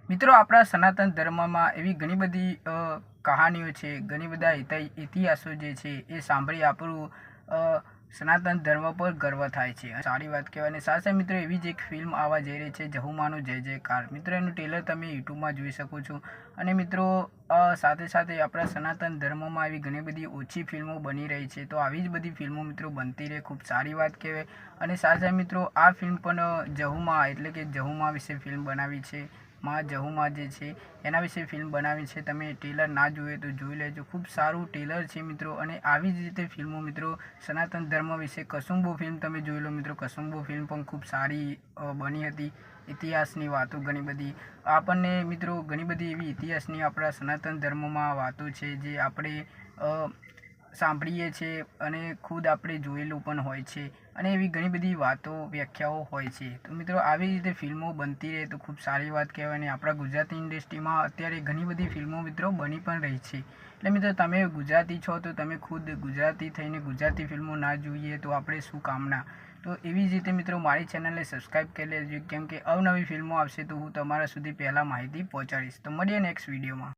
મિત્રો, આપણા સનાતન ધર્મમાં એવી ઘણી બધી કહાનીઓ છે, ઘણી બધા ઇતિહાસો જે છે એ સાંભળી આપણું સનાતન ધર્મ પર ગર્વ થાય છે. સારી વાત કહેવાય. અને સાથે મિત્રો એવી જ એક ફિલ્મ આવવા જઈ રહી છે, જહુમાનો જય જયકાર. મિત્રો, એનું ટ્રેલર તમે યુટ્યુબમાં જોઈ શકો છો. અને મિત્રો, સાથે સાથે આપણા સનાતન ધર્મમાં એવી ઘણી બધી ઓછી ફિલ્મો બની રહી છે, તો આવી જ બધી ફિલ્મો મિત્રો બનતી રહે, ખૂબ સારી વાત કહેવાય. અને સાથે મિત્રો આ ફિલ્મ પણ જહુમા એટલે કે જહુમા વિશે ફિલ્મ બનાવી છે. માં જહુમાં જે છે એના વિશે ફિલ્મ બનાવી છે. તમે ટ્રેલર ના જોઈએ તો જોઈ લેજો, ખૂબ સારું ટ્રેલર છે મિત્રો. અને આવી જ રીતે ફિલ્મો મિત્રો સનાતન ધર્મ વિશે કસુંબો ફિલ્મ તમે જોઈ લો મિત્રો. કસુંબો ફિલ્મ પણ ખૂબ સારી બની હતી. ઇતિહાસની વાતો ઘણી બધી આપણને મિત્રો ઘણી બધી એવી ઇતિહાસની આપણા સનાતન ધર્મમાં વાતો છે જે આપણે સાંભળીએ છીએ અને ખુદ આપણે જોયેલું પણ હોય છે. અને એવી ઘણી બધી વાતો વ્યાખ્યાઓ હોય છે. તો મિત્રો આવી રીતે ફિલ્મો બનતી રહે તો ખૂબ સારી વાત કહેવાય. અને આપણા ગુજરાતી ઇન્ડસ્ટ્રીમાં અત્યારે ઘણી બધી ફિલ્મો મિત્રો બની પણ રહી છે. એટલે મિત્રો તમે ગુજરાતી છો તો તમે ખુદ ગુજરાતી થઈને ગુજરાતી ફિલ્મો ના જોઈએ તો આપણે શું કામના. તો એવી જ રીતે મિત્રો મારી ચેનલને સબસ્ક્રાઈબ કરી લેજો, કેમ કે અવનવી ફિલ્મો આવશે તો હું તમારા સુધી પહેલાં માહિતી પહોંચાડીશ. તો મળીએ નેક્સ્ટ વિડીયોમાં.